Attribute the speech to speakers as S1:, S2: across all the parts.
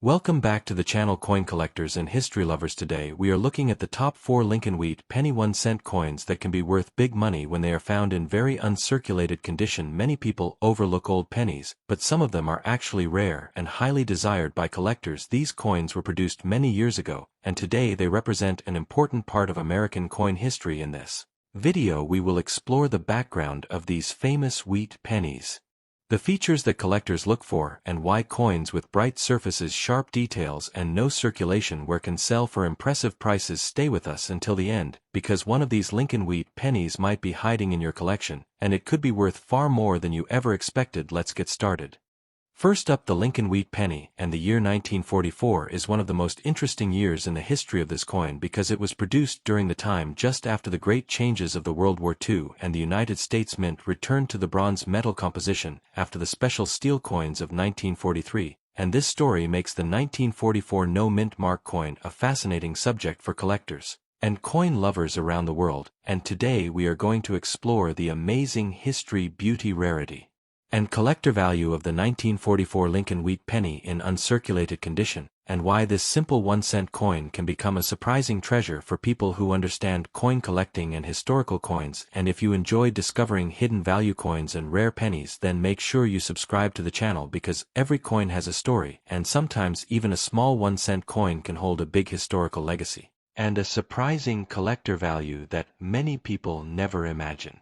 S1: Welcome back to the channel Coin Collectors and History Lovers. Today we are looking at the top 4 Lincoln Wheat penny 1-cent coins that can be worth big money when they are found in very uncirculated condition. Many people overlook old pennies, but some of them are actually rare and highly desired by collectors. These coins were produced many years ago, and today they represent an important part of American coin history. In this video we will explore the background of these famous wheat pennies, the features that collectors look for, and why coins with bright surfaces, sharp details, and no circulation wear can sell for impressive prices. Stay with us until the end, because one of these Lincoln Wheat pennies might be hiding in your collection, and it could be worth far more than you ever expected. Let's get started. First up, the Lincoln Wheat penny, and the year 1944 is one of the most interesting years in the history of this coin because it was produced during the time just after the great changes of the World War II and the United States Mint returned to the bronze metal composition after the special steel coins of 1943, and this story makes the 1944 no mint mark coin a fascinating subject for collectors and coin lovers around the world. And today we are going to explore the amazing history, beauty, rarity, and collector value of the 1944 Lincoln Wheat penny in uncirculated condition, and why this simple 1-cent coin can become a surprising treasure for people who understand coin collecting and historical coins. And if you enjoy discovering hidden value coins and rare pennies, then make sure you subscribe to the channel, because every coin has a story, and sometimes even a small 1-cent coin can hold a big historical legacy and a surprising collector value that many people never imagine.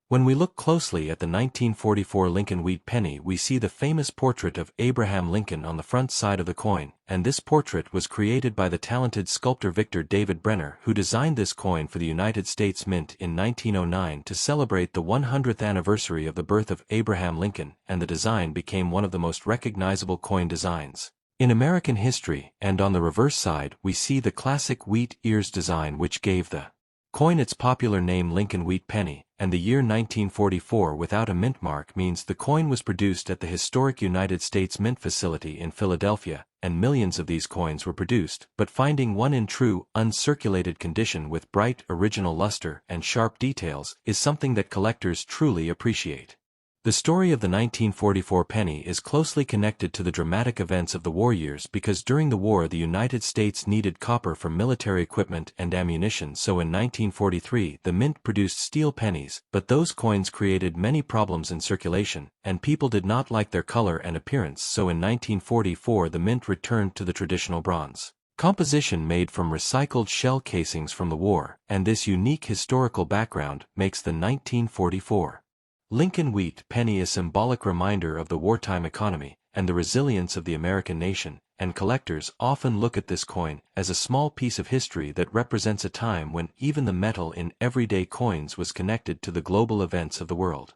S1: When we look closely at the 1944 Lincoln Wheat penny, we see the famous portrait of Abraham Lincoln on the front side of the coin, and this portrait was created by the talented sculptor Victor David Brenner, who designed this coin for the United States Mint in 1909 to celebrate the 100th anniversary of the birth of Abraham Lincoln, and the design became one of the most recognizable coin designs in American history. And on the reverse side, we see the classic wheat ears design, which gave the coin its popular name Lincoln Wheat penny. And the year 1944 without a mint mark means the coin was produced at the historic United States Mint facility in Philadelphia, and millions of these coins were produced, but finding one in true, uncirculated condition with bright, original luster and sharp details is something that collectors truly appreciate. The story of the 1944 penny is closely connected to the dramatic events of the war years, because during the war the United States needed copper for military equipment and ammunition, so in 1943 the mint produced steel pennies, but those coins created many problems in circulation, and people did not like their color and appearance, so in 1944 the mint returned to the traditional bronze composition made from recycled shell casings from the war, and this unique historical background makes the 1944 Lincoln Wheat penny a symbolic reminder of the wartime economy and the resilience of the American nation, and collectors often look at this coin as a small piece of history that represents a time when even the metal in everyday coins was connected to the global events of the world.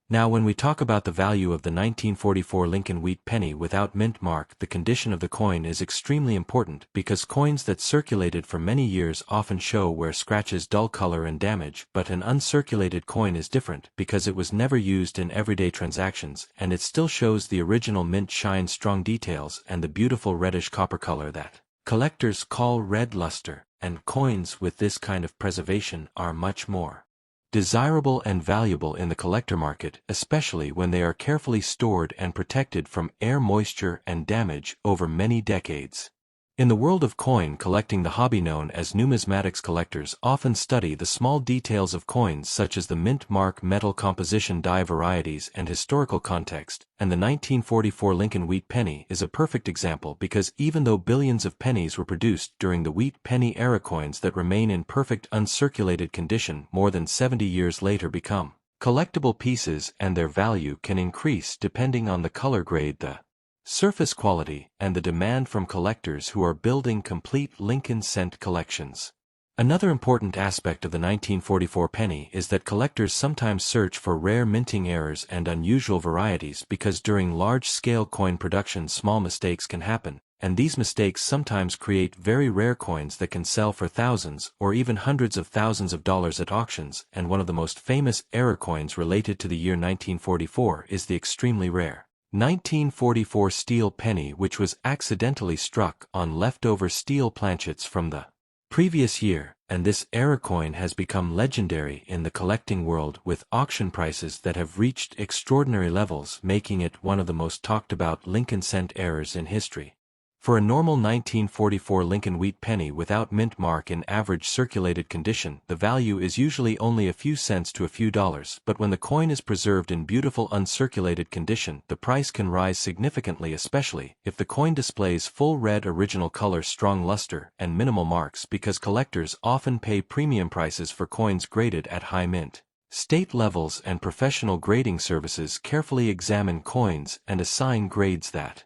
S1: Now, when we talk about the value of the 1944 Lincoln Wheat penny without mint mark, the condition of the coin is extremely important, because coins that circulated for many years often show wear, scratches, dull color and damage, but an uncirculated coin is different because it was never used in everyday transactions, and it still shows the original mint shine, strong details, and the beautiful reddish copper color that collectors call red luster. And coins with this kind of preservation are much more desirable and valuable in the collector market, especially when they are carefully stored and protected from air, moisture, and damage over many decades. In the world of coin collecting, the hobby known as numismatics, collectors often study the small details of coins, such as the mint mark, metal composition, die varieties, and historical context, and the 1944 Lincoln Wheat penny is a perfect example, because even though billions of pennies were produced during the wheat penny era, coins that remain in perfect uncirculated condition more than 70 years later become collectible pieces, and their value can increase depending on the color grade, the surface quality, and the demand from collectors who are building complete Lincoln cent collections. Another important aspect of the 1944 penny is that collectors sometimes search for rare minting errors and unusual varieties, because during large-scale coin production small mistakes can happen, and these mistakes sometimes create very rare coins that can sell for thousands or even hundreds of thousands of dollars at auctions. And one of the most famous error coins related to the year 1944 is the extremely rare 1944 steel penny, which was accidentally struck on leftover steel planchets from the previous year, and this error coin has become legendary in the collecting world, with auction prices that have reached extraordinary levels, making it one of the most talked about Lincoln cent errors in history. For a normal 1944 Lincoln wheat penny without mint mark in average circulated condition, the value is usually only a few cents to a few dollars, but when the coin is preserved in beautiful uncirculated condition, the price can rise significantly, especially if the coin displays full red original color, strong luster, and minimal marks, because collectors often pay premium prices for coins graded at high mint. State levels and professional grading services carefully examine coins and assign grades that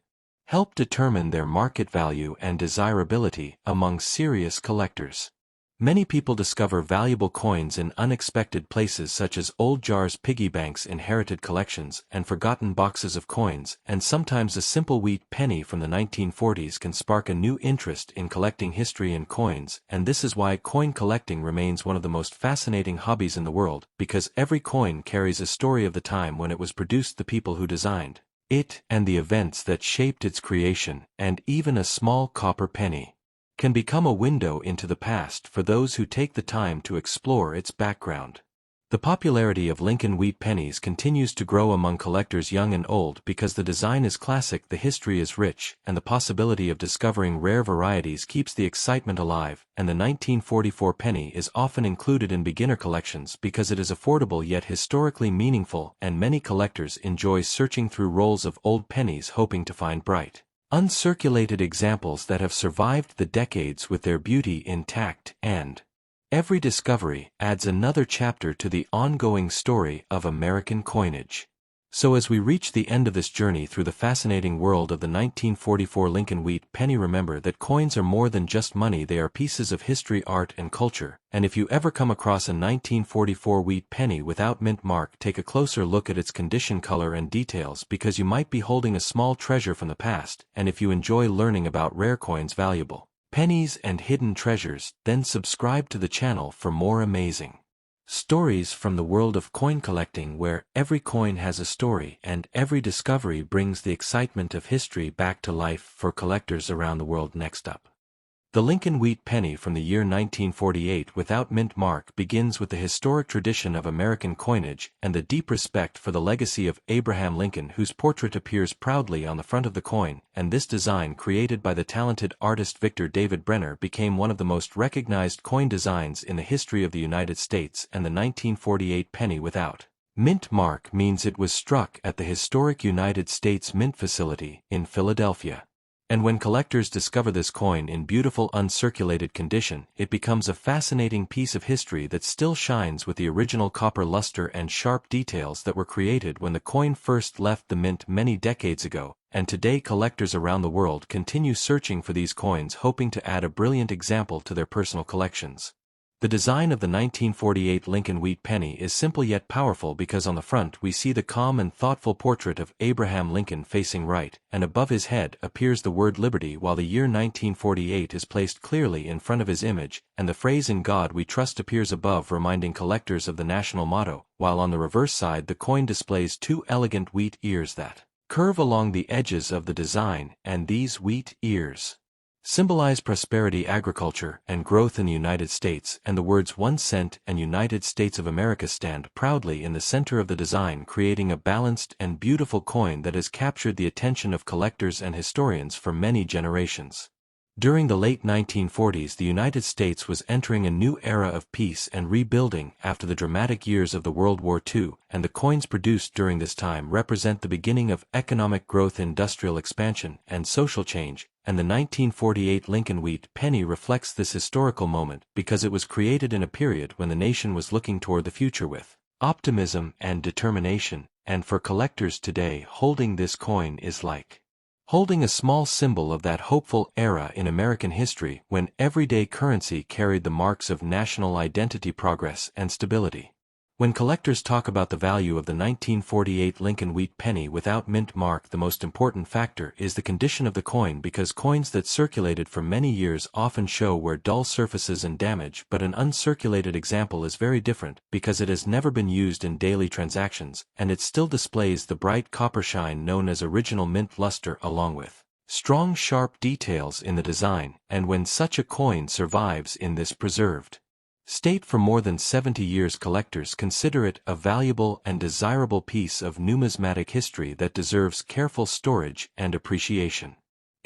S1: help determine their market value and desirability among serious collectors. Many people discover valuable coins in unexpected places, such as old jars, piggy banks, inherited collections, and forgotten boxes of coins, and sometimes a simple wheat penny from the 1940s can spark a new interest in collecting history and coins, and this is why coin collecting remains one of the most fascinating hobbies in the world, because every coin carries a story of the time when it was produced, the people who designed it, and the events that shaped its creation, and even a small copper penny can become a window into the past for those who take the time to explore its background. The popularity of Lincoln wheat pennies continues to grow among collectors young and old because the design is classic, the history is rich, and the possibility of discovering rare varieties keeps the excitement alive, and the 1944 penny is often included in beginner collections because it is affordable yet historically meaningful, and many collectors enjoy searching through rolls of old pennies hoping to find bright, uncirculated examples that have survived the decades with their beauty intact, and every discovery adds another chapter to the ongoing story of American coinage. So as we reach the end of this journey through the fascinating world of the 1944 Lincoln wheat penny, remember that coins are more than just money, they are pieces of history, art, and culture, and if you ever come across a 1944 wheat penny without mint mark, take a closer look at its condition, color, and details, because you might be holding a small treasure from the past. And if you enjoy learning about rare coins, valuable pennies, and hidden treasures, then subscribe to the channel for more amazing stories from the world of coin collecting, where every coin has a story and every discovery brings the excitement of history back to life for collectors around the world. Next up, the Lincoln wheat penny from the year 1948 without mint mark begins with the historic tradition of American coinage and the deep respect for the legacy of Abraham Lincoln, whose portrait appears proudly on the front of the coin, and this design, created by the talented artist Victor David Brenner, became one of the most recognized coin designs in the history of the United States. And the 1948 penny without mint mark means it was struck at the historic United States Mint facility in Philadelphia. And when collectors discover this coin in beautiful uncirculated condition, it becomes a fascinating piece of history that still shines with the original copper luster and sharp details that were created when the coin first left the mint many decades ago. And today collectors around the world continue searching for these coins, hoping to add a brilliant example to their personal collections. The design of the 1948 Lincoln wheat penny is simple yet powerful, because on the front we see the calm and thoughtful portrait of Abraham Lincoln facing right, and above his head appears the word liberty, while the year 1948 is placed clearly in front of his image, and the phrase "In God We Trust" appears above, reminding collectors of the national motto, while on the reverse side the coin displays two elegant wheat ears that curve along the edges of the design, and these wheat ears symbolize prosperity, agriculture, and growth in the United States, and the words 1 cent and United States of America stand proudly in the center of the design, creating a balanced and beautiful coin that has captured the attention of collectors and historians for many generations. During the late 1940s, the United States was entering a new era of peace and rebuilding after the dramatic years of the World War II, and the coins produced during this time represent the beginning of economic growth, industrial expansion, and social change. And the 1948 Lincoln wheat penny reflects this historical moment because it was created in a period when the nation was looking toward the future with optimism and determination, and for collectors today, holding this coin is like holding a small symbol of that hopeful era in American history when everyday currency carried the marks of national identity, progress, and stability. When collectors talk about the value of the 1948 Lincoln wheat penny without mint mark, the most important factor is the condition of the coin, because coins that circulated for many years often show wear, dull surfaces, and damage, but an uncirculated example is very different because it has never been used in daily transactions, and it still displays the bright copper shine known as original mint luster, along with strong sharp details in the design. And when such a coin survives in this preserved state for more than 70 years, collectors consider it a valuable and desirable piece of numismatic history that deserves careful storage and appreciation.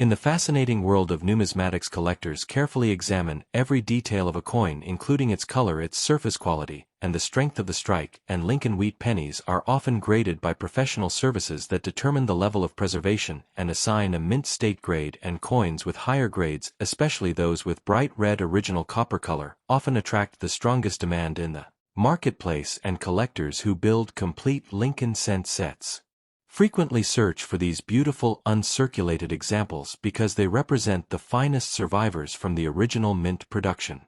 S1: In the fascinating world of numismatics, collectors carefully examine every detail of a coin, including its color, its surface quality, and the strength of the strike, and Lincoln wheat pennies are often graded by professional services that determine the level of preservation and assign a mint state grade, and coins with higher grades, especially those with bright red original copper color, often attract the strongest demand in the marketplace, and collectors who build complete Lincoln cent sets frequently search for these beautiful uncirculated examples because they represent the finest survivors from the original mint production.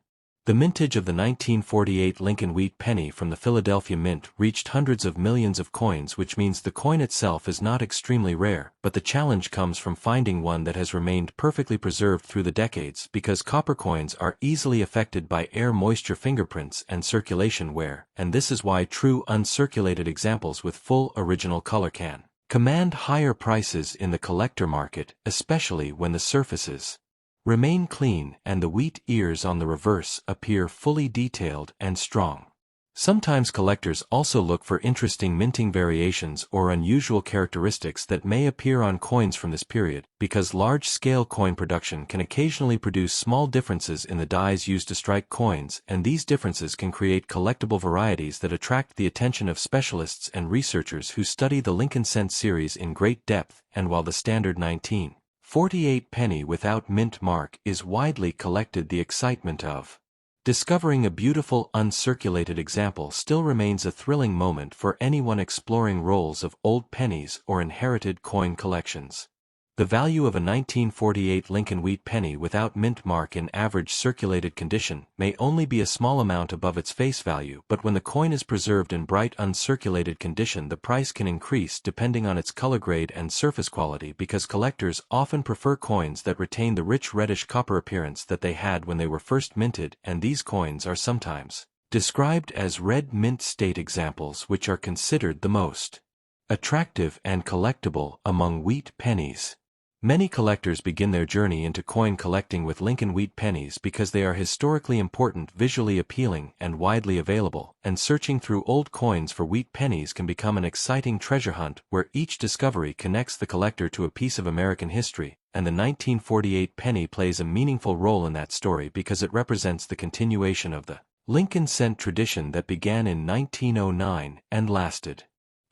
S1: The mintage of the 1948 Lincoln wheat penny from the Philadelphia Mint reached hundreds of millions of coins, which means the coin itself is not extremely rare, but the challenge comes from finding one that has remained perfectly preserved through the decades, because copper coins are easily affected by air, moisture, fingerprints, and circulation wear, and this is why true uncirculated examples with full original color can command higher prices in the collector market, especially when the surfaces remain clean and the wheat ears on the reverse appear fully detailed and strong. Sometimes collectors also look for interesting minting variations or unusual characteristics that may appear on coins from this period, because large-scale coin production can occasionally produce small differences in the dies used to strike coins, and these differences can create collectible varieties that attract the attention of specialists and researchers who study the Lincoln cent series in great depth. And while the standard 1948 penny without mint mark is widely collected, the excitement of discovering a beautiful uncirculated example still remains a thrilling moment for anyone exploring rolls of old pennies or inherited coin collections. The value of a 1948 Lincoln wheat penny without mint mark in average circulated condition may only be a small amount above its face value, but when the coin is preserved in bright uncirculated condition, the price can increase depending on its color grade and surface quality, because collectors often prefer coins that retain the rich reddish copper appearance that they had when they were first minted, and these coins are sometimes described as red mint state examples, which are considered the most attractive and collectible among wheat pennies. Many collectors begin their journey into coin collecting with Lincoln wheat pennies because they are historically important, visually appealing, and widely available, and searching through old coins for wheat pennies can become an exciting treasure hunt where each discovery connects the collector to a piece of American history, and the 1948 penny plays a meaningful role in that story because it represents the continuation of the Lincoln cent tradition that began in 1909 and lasted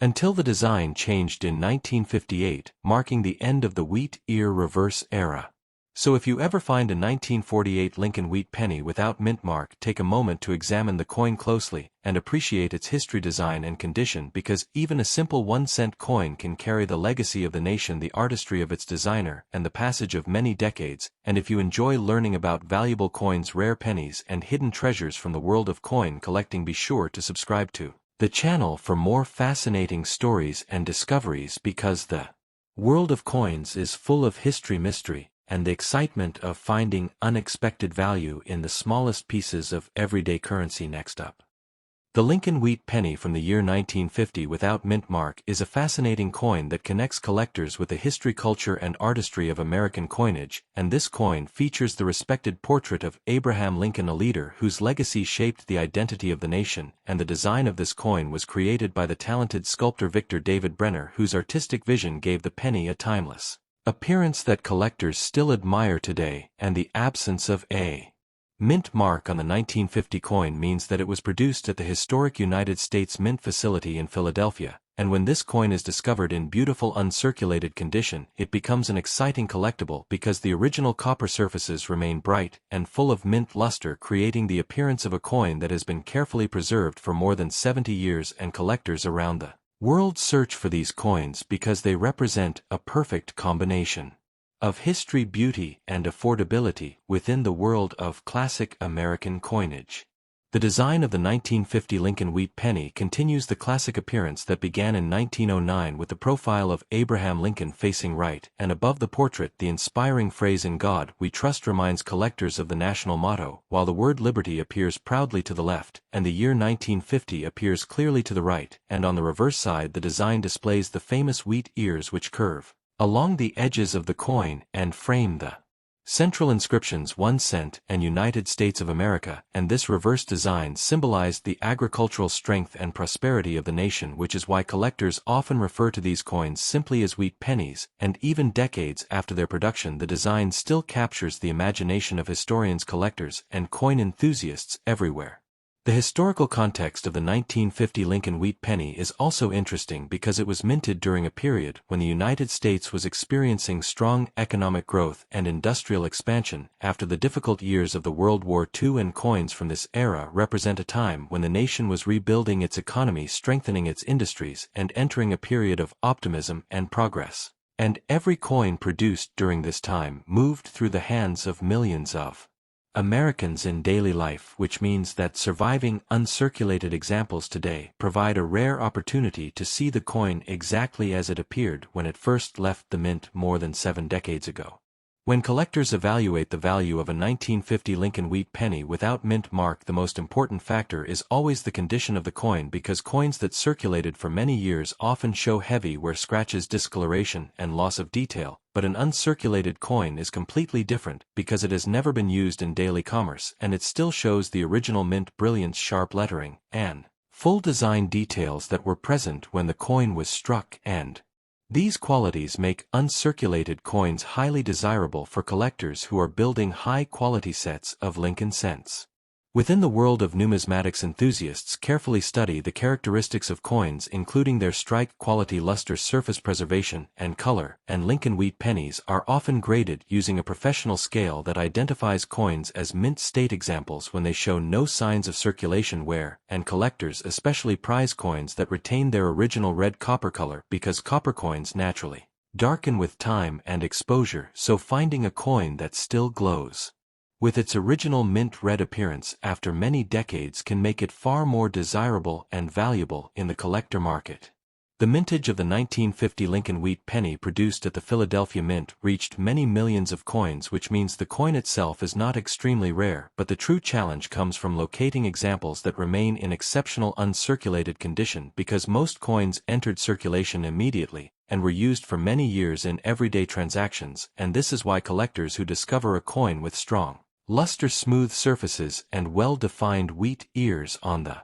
S1: until the design changed in 1958, marking the end of the wheat ear reverse era. So if you ever find a 1948 Lincoln wheat penny without mint mark, take a moment to examine the coin closely and appreciate its history, design, and condition, because even a simple 1-cent coin can carry the legacy of the nation, the artistry of its designer, and the passage of many decades. And if you enjoy learning about valuable coins, rare pennies, and hidden treasures from the world of coin collecting, be sure to subscribe to the channel for more fascinating stories and discoveries, because the world of coins is full of history, mystery, and the excitement of finding unexpected value in the smallest pieces of everyday currency. Next up, the Lincoln wheat penny from the year 1950 without mint mark is a fascinating coin that connects collectors with the history, culture, and artistry of American coinage, and this coin features the respected portrait of Abraham Lincoln, a leader whose legacy shaped the identity of the nation, and the design of this coin was created by the talented sculptor Victor David Brenner, whose artistic vision gave the penny a timeless appearance that collectors still admire today. And the absence of a mint mark on the 1950 coin means that it was produced at the historic United States Mint facility in Philadelphia, and when this coin is discovered in beautiful uncirculated condition, it becomes an exciting collectible because the original copper surfaces remain bright and full of mint luster, creating the appearance of a coin that has been carefully preserved for more than 70 years, and collectors around the world search for these coins because they represent a perfect combination of history, beauty, and affordability within the world of classic American coinage. The design of the 1950 Lincoln wheat penny continues the classic appearance that began in 1909 with the profile of Abraham Lincoln facing right, and above the portrait the inspiring phrase "In God We Trust" reminds collectors of the national motto, while the word liberty appears proudly to the left, and the year 1950 appears clearly to the right, and on the reverse side the design displays the famous wheat ears which curve along the edges of the coin and frame the central inscriptions 1 cent and United States of America, and this reverse design symbolized the agricultural strength and prosperity of the nation, which is why collectors often refer to these coins simply as wheat pennies, and even decades after their production the design still captures the imagination of historians, collectors, and coin enthusiasts everywhere. The historical context of the 1950 Lincoln wheat penny is also interesting because it was minted during a period when the United States was experiencing strong economic growth and industrial expansion after the difficult years of the World War II, and coins from this era represent a time when the nation was rebuilding its economy, strengthening its industries, and entering a period of optimism and progress. And every coin produced during this time moved through the hands of millions of Americans in daily life, which means that surviving uncirculated examples today provide a rare opportunity to see the coin exactly as it appeared when it first left the mint more than 7 decades ago. When collectors evaluate the value of a 1950 Lincoln wheat penny without mint mark, the most important factor is always the condition of the coin, because coins that circulated for many years often show heavy wear, scratches, discoloration, and loss of detail, but an uncirculated coin is completely different because it has never been used in daily commerce and it still shows the original mint brilliance, sharp lettering, and full design details that were present when the coin was struck, and these qualities make uncirculated coins highly desirable for collectors who are building high-quality sets of Lincoln cents. Within the world of numismatics, enthusiasts carefully study the characteristics of coins, including their strike quality, luster, surface preservation, and color, and Lincoln wheat pennies are often graded using a professional scale that identifies coins as mint state examples when they show no signs of circulation wear, and collectors especially prize coins that retain their original red copper color because copper coins naturally darken with time and exposure, so finding a coin that still glows with its original mint red appearance after many decades can make it far more desirable and valuable in the collector market. The mintage of the 1950 Lincoln wheat penny produced at the Philadelphia Mint reached many millions of coins, which means the coin itself is not extremely rare, but the true challenge comes from locating examples that remain in exceptional uncirculated condition, because most coins entered circulation immediately and were used for many years in everyday transactions, and this is why collectors who discover a coin with strong luster, smooth surfaces, and well-defined wheat ears on the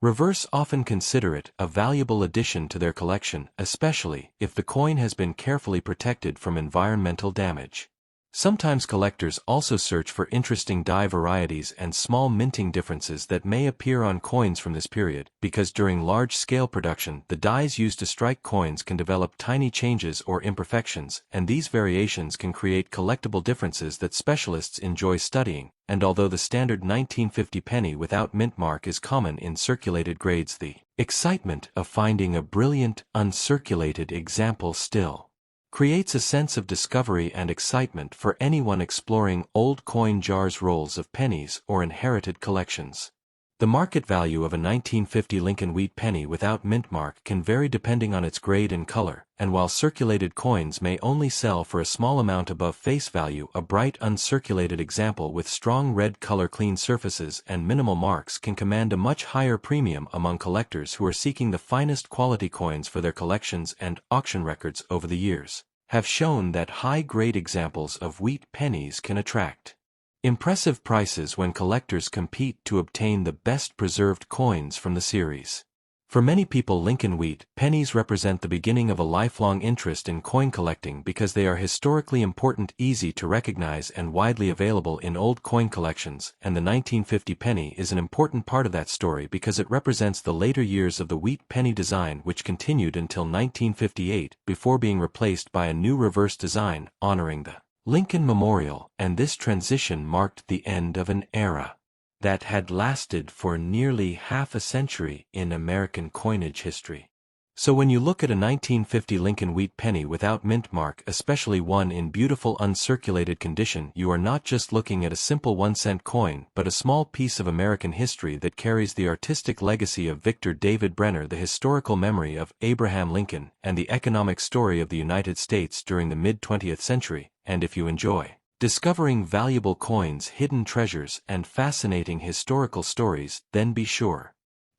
S1: reverse often consider it a valuable addition to their collection, especially if the coin has been carefully protected from environmental damage. Sometimes collectors also search for interesting die varieties and small minting differences that may appear on coins from this period, because during large-scale production the dies used to strike coins can develop tiny changes or imperfections, and these variations can create collectible differences that specialists enjoy studying. And although the standard 1950 penny without mint mark is common in circulated grades, the excitement of finding a brilliant uncirculated example still creates a sense of discovery and excitement for anyone exploring old coin jars, rolls of pennies, or inherited collections. The market value of a 1950 Lincoln wheat penny without mint mark can vary depending on its grade and color, and while circulated coins may only sell for a small amount above face value, a bright uncirculated example with strong red color, clean surfaces, and minimal marks can command a much higher premium among collectors who are seeking the finest quality coins for their collections, and auction records over the years have shown that high-grade examples of wheat pennies can attract impressive prices when collectors compete to obtain the best preserved coins from the series. For many people, Lincoln wheat pennies represent the beginning of a lifelong interest in coin collecting because they are historically important, easy to recognize, and widely available in old coin collections, and the 1950 penny is an important part of that story because it represents the later years of the wheat penny design, which continued until 1958 before being replaced by a new reverse design honoring the Lincoln Memorial, and this transition marked the end of an era that had lasted for nearly half a century in American coinage history. So when you look at a 1950 Lincoln wheat penny without mint mark, especially one in beautiful uncirculated condition, you are not just looking at a simple 1-cent coin, but a small piece of American history that carries the artistic legacy of Victor David Brenner, the historical memory of Abraham Lincoln, and the economic story of the United States during the mid-20th century. And if you enjoy discovering valuable coins, hidden treasures, and fascinating historical stories, then be sure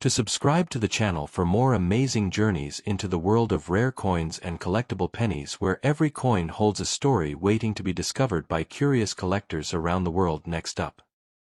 S1: To subscribe to the channel for more amazing journeys into the world of rare coins and collectible pennies where every coin holds a story waiting to be discovered by curious collectors around the world. Next up.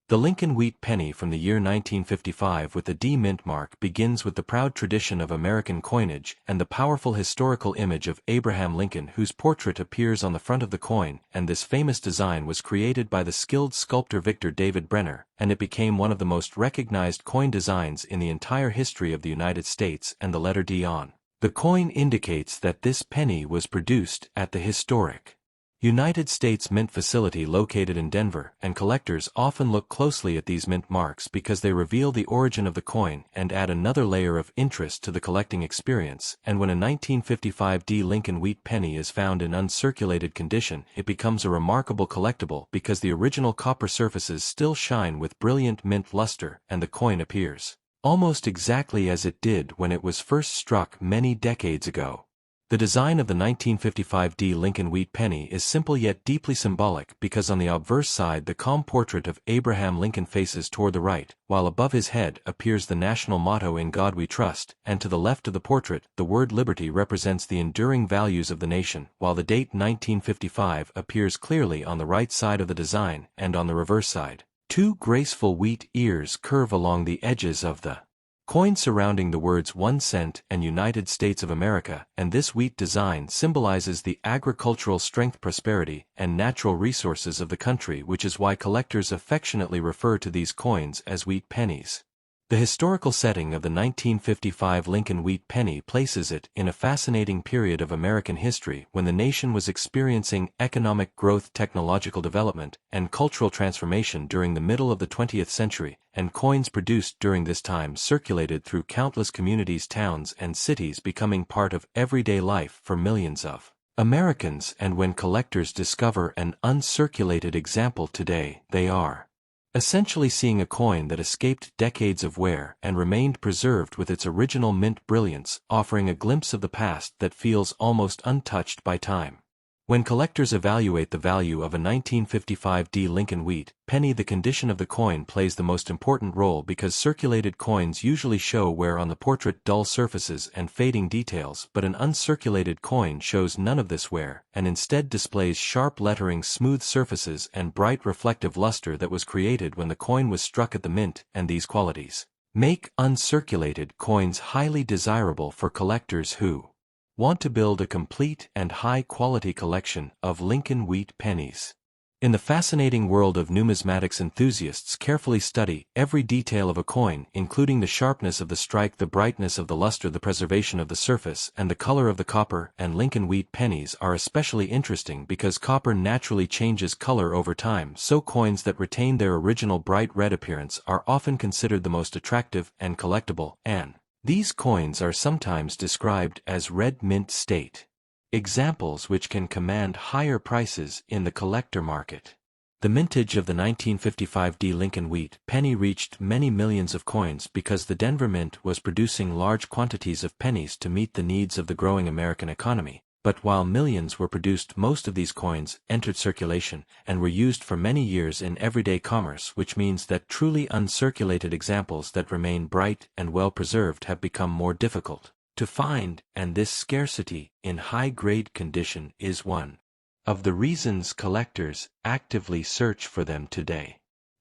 S1: The Lincoln Wheat penny from the year 1955 with the D mint mark begins with the proud tradition of American coinage and the powerful historical image of Abraham Lincoln whose portrait appears on the front of the coin, and this famous design was created by the skilled sculptor Victor David Brenner, and it became one of the most recognized coin designs in the entire history of the United States, and the letter D on the coin indicates that this penny was produced at the historic United States Mint facility located in Denver, and collectors often look closely at these mint marks because they reveal the origin of the coin and add another layer of interest to the collecting experience. And when a 1955 D Lincoln Wheat penny is found in uncirculated condition, it becomes a remarkable collectible because the original copper surfaces still shine with brilliant mint luster, and the coin appears almost exactly as it did when it was first struck many decades ago. The design of the 1955 D Lincoln Wheat penny is simple yet deeply symbolic because on the obverse side the calm portrait of Abraham Lincoln faces toward the right, while above his head appears the national motto "In God We Trust," and to the left of the portrait, the word liberty represents the enduring values of the nation, while the date 1955 appears clearly on the right side of the design, and on the reverse side, two graceful wheat ears curve along the edges of the coin surrounding the words 1 cent and United States of America, and this wheat design symbolizes the agricultural strength, prosperity, and natural resources of the country, which is why collectors affectionately refer to these coins as wheat pennies. The historical setting of the 1955 Lincoln Wheat penny places it in a fascinating period of American history when the nation was experiencing economic growth, technological development, and cultural transformation during the middle of the 20th century, and coins produced during this time circulated through countless communities, towns, and cities, becoming part of everyday life for millions of Americans. And when collectors discover an uncirculated example today, they are essentially seeing a coin that escaped decades of wear and remained preserved with its original mint brilliance, offering a glimpse of the past that feels almost untouched by time. When collectors evaluate the value of a 1955 D Lincoln Wheat penny, the condition of the coin plays the most important role because circulated coins usually show wear on the portrait, dull surfaces, and fading details, but an uncirculated coin shows none of this wear, and instead displays sharp lettering, smooth surfaces, and bright reflective luster that was created when the coin was struck at the mint, and these qualities make uncirculated coins highly desirable for collectors who want to build a complete and high-quality collection of Lincoln Wheat pennies. In the fascinating world of numismatics, enthusiasts carefully study every detail of a coin, including the sharpness of the strike, the brightness of the luster, the preservation of the surface, and the color of the copper, and Lincoln Wheat pennies are especially interesting because copper naturally changes color over time, so coins that retain their original bright red appearance are often considered the most attractive and collectible, and these coins are sometimes described as red mint state examples, which can command higher prices in the collector market. The mintage of the 1955 D Lincoln Wheat penny reached many millions of coins because the Denver Mint was producing large quantities of pennies to meet the needs of the growing American economy. But while millions were produced, most of these coins entered circulation and were used for many years in everyday commerce, which means that truly uncirculated examples that remain bright and well preserved have become more difficult to find, and this scarcity in high-grade condition is one of the reasons collectors actively search for them today.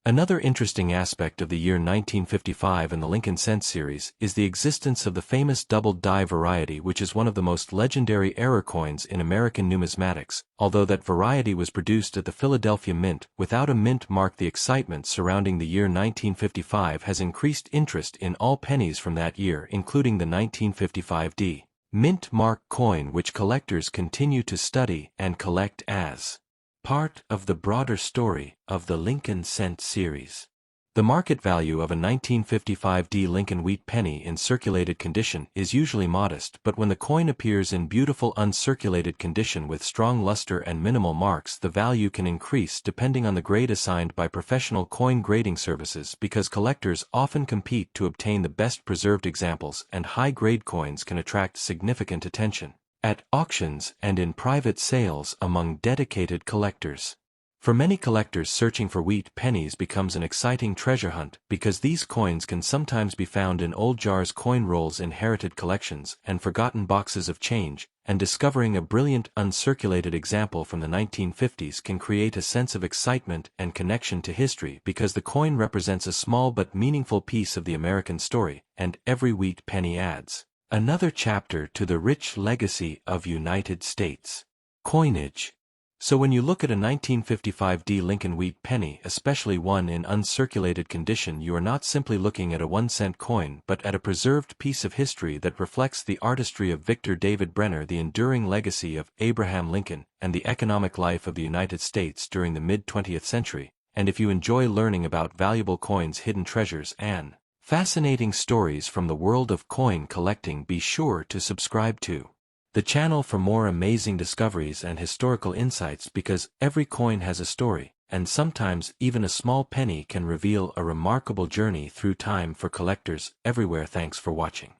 S1: Another interesting aspect of the year 1955 and the Lincoln Cent series is the existence of the famous doubled die variety, which is one of the most legendary error coins in American numismatics. Although that variety was produced at the Philadelphia Mint without a mint mark, the excitement surrounding the year 1955 has increased interest in all pennies from that year, including the 1955 D mint mark coin, which collectors continue to study and collect as part of the broader story of the Lincoln Cent series. The market value of a 1955 D Lincoln Wheat penny in circulated condition is usually modest, but when the coin appears in beautiful uncirculated condition with strong luster and minimal marks, the value can increase depending on the grade assigned by professional coin grading services, because collectors often compete to obtain the best preserved examples, and high-grade coins can attract significant attention at auctions and in private sales among dedicated collectors. For many collectors, searching for wheat pennies becomes an exciting treasure hunt because these coins can sometimes be found in old jars, coin rolls, inherited collections, and forgotten boxes of change, and discovering a brilliant uncirculated example from the 1950s can create a sense of excitement and connection to history because the coin represents a small but meaningful piece of the American story, and every wheat penny adds another chapter to the rich legacy of United States coinage. So when you look at a 1955 D. Lincoln wheat penny, especially one in uncirculated condition, you are not simply looking at a 1-cent coin but at a preserved piece of history that reflects the artistry of Victor David Brenner, the enduring legacy of Abraham Lincoln, and the economic life of the United States during the mid-20th century. And if you enjoy learning about valuable coins, hidden treasures, and fascinating stories from the world of coin collecting, be sure to subscribe to the channel for more amazing discoveries and historical insights, because every coin has a story, and sometimes even a small penny can reveal a remarkable journey through time for collectors everywhere. Thanks for watching.